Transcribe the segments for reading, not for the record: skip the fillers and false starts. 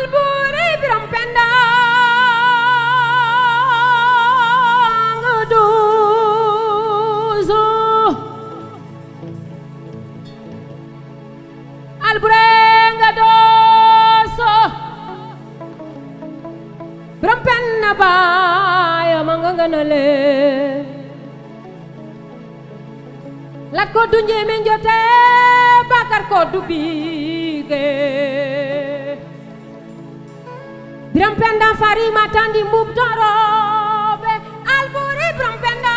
alburi biram penda ngaduzu albure ngadoso biram penda baya manganganale lat ko du njéeme njote bakar ko du biige biram penda fari matandi mbub torobe alburi biram penda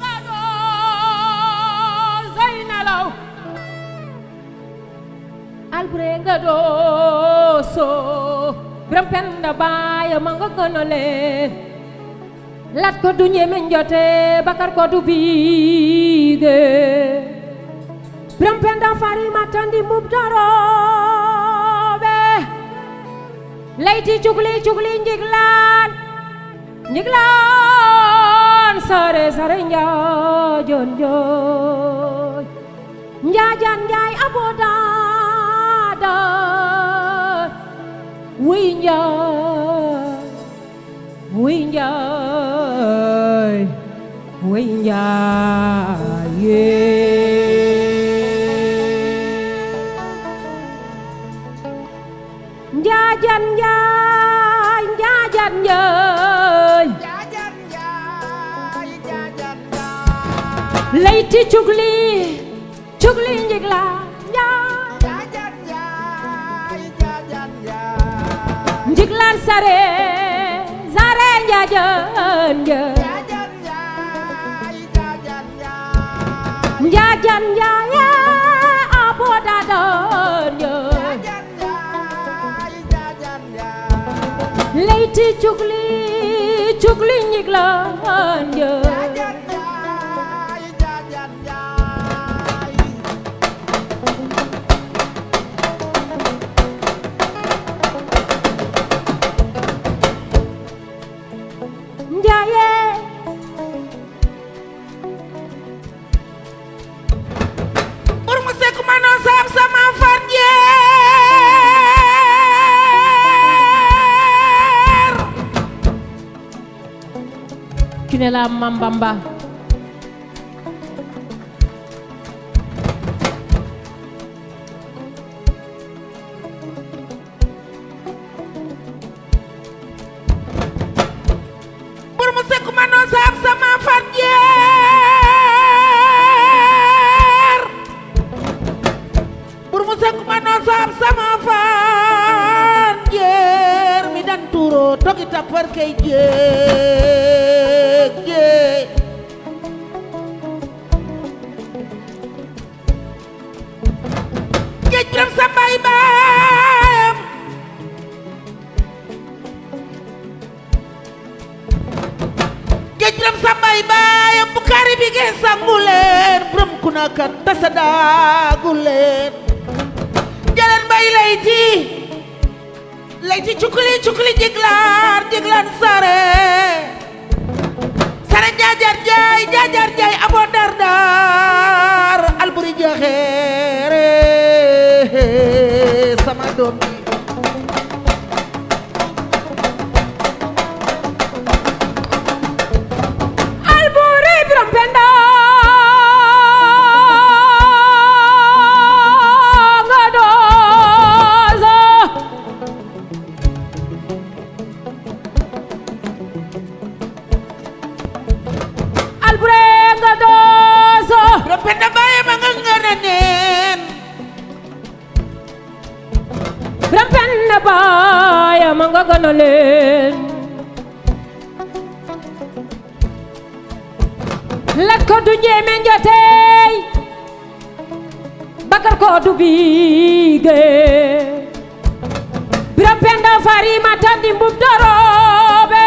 gado zaynalaw albure gado so biram penda baya manga konole lat ko du ñeme njote bakar ko du biige biram penda fari matandi mub dorobe layti cugli cugli njiglaan njiglaan sare sare njaajon jooy njaajan njaay abodaada wuy njaay wuy njaay wuy njaay njaajan njaay njaajan njaay Jajan njaay jajan njaay layti cugli cugli njigla njaay jajan njaay jajan njaay njiglaan sare sare njaajan njaay jajan njaay jajan njaay njaajan njaay abodadan njaay jajan njaay jajan njaay layti cugli cugli njiglaan njaay jajan njaay jajan njaay njaaye Pour mu sekk ma noo saam sama far jeer Kine la mambamba Pour mu sekk ma noo saam sama far jeer Pour mu sekk ma noo saam sama far jeer mi dan turo togi tapar kay jeeg jeeg géej biram sa mbay baayam géej biram sa mbay baayam bu kari bi gee sangu leen biram ku nakat tasa daagu leen jaleen mbay layti cukuli cukuli jiglaan jiglaan sare sare jaajar jaay abo dar dar alburi jaxeere sama doom bi alburi biram penda ngadozo albure ngadozo biram penda baye ma nga ngana neen biram penda baya manga gonolen lat ko du njéeme njotey bakar ko du biige biram penda fari matandi mbub dorobe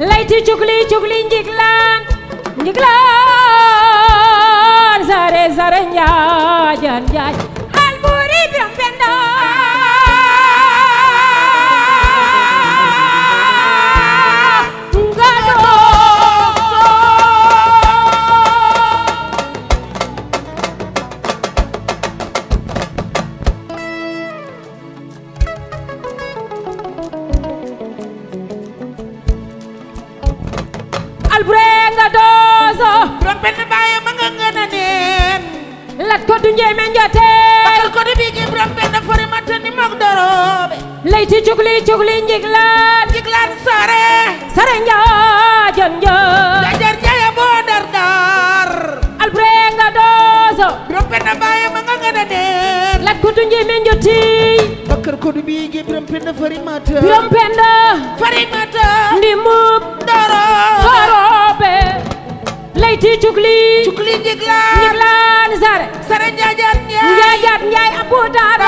layti cugli cugli njiglaan njiglaan sare sare njaajan njaay alburi biram penda ngado Biram Penda Mbaye ma nga ngana neen lat ko du njéeme njote bakar ko di bigi Biram Penda fari matani mag dorobe layti cugli njiglaan jiglaan sare sare njaajan njaay jajar jaya bo dar dar albrenga dozo Biram Penda Mbaye ma nga ngana neen lat ko du njéeme njoti bakar ko di bigi Biram Penda fari mata Biram Penda fari mata ndimub dorobe dorobe layti cugli njiglaan sare sare jajar njaay abu dar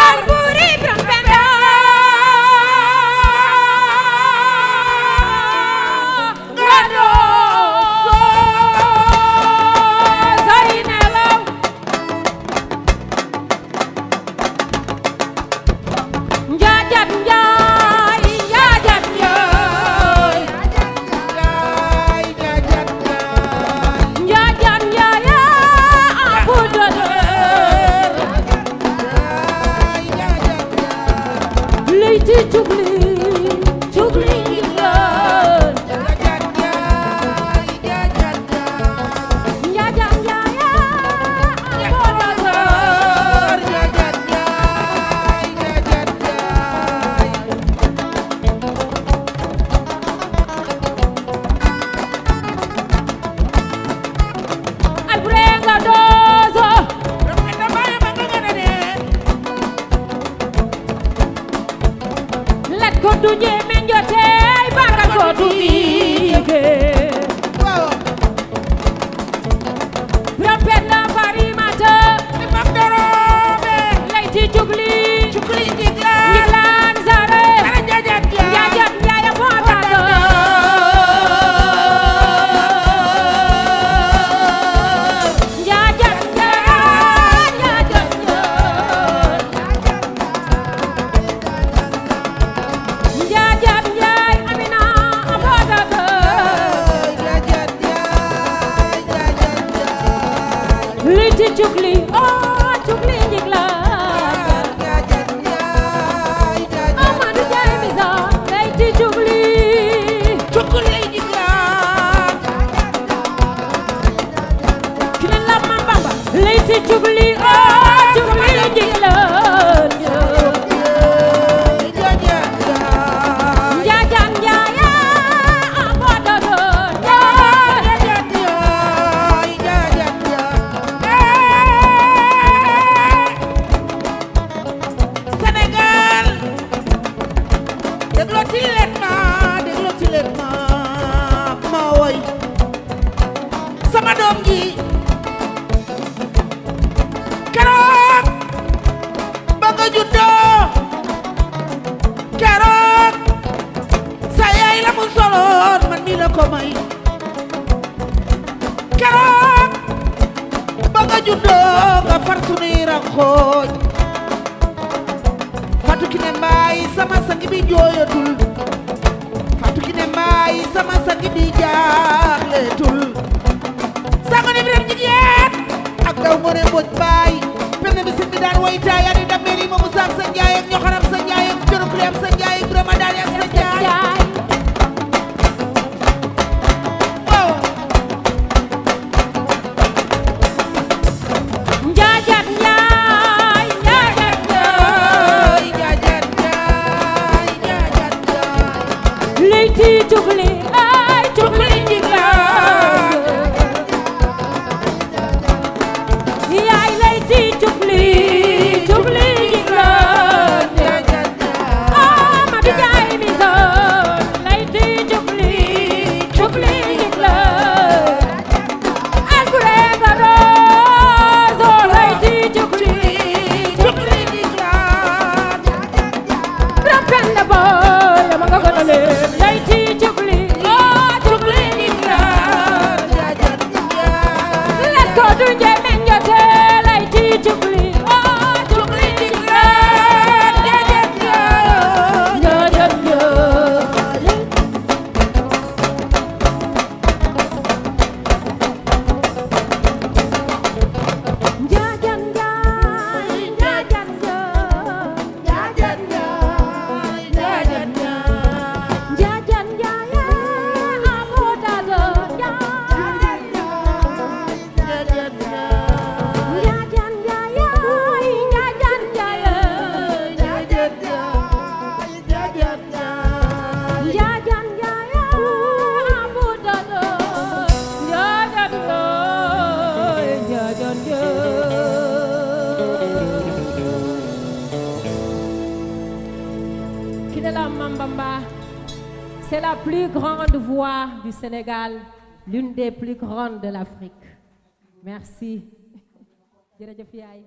alburi Biram Penda ngado say nelaw njaajat njaay njaajat njaay abu dar layti cugli njiglaan njaajat njaay abu dar albrenga dozo lat ko du njéeme njote bakar ko du bige Biram Penda fari mata layti cugli njiglaan sare njaajat njaay abu dar njaajat njaay amina abu dar layti cugli njiglaan Amadou Ndiaye misa layti cugli kine la Bamba layti cugli njiglaan njaajat njaay abu dar Sénégal dégloti leen ma woy sama doom ji keroog ba nga juddoo keroog sa yaay la mu soloon man mi la ko may keroog ba nga juddoo nga far sunuy rankooñ Fatou Kiné Mbaye sama sang bi jooyatul Fatou Kiné Mbaye sama sang bi jaaxleetul sango ne Biram jigéen ak daw mo ne mboj baay perne bi sëñ bi daan woy taay ani dameeri ma mu saak sa njaay ak ñoxaram sa njaay ak jorokli am sa njaay ak Birama daal ak sa njaay waaw njaajat njaay layti cugli njiglaan yaay layti cugli njiglaan Amadou Ndiaye misa layti cugli njiglaan albrenga dozo layti cugli njiglaan Biram Penda Mbaye ma nga gëna leen layti cugli Kiné Mambamba, c'est la plus grande voix du Sénégal, l'une des plus grandes de l'Afrique. Merci. Jërëjëf yaay.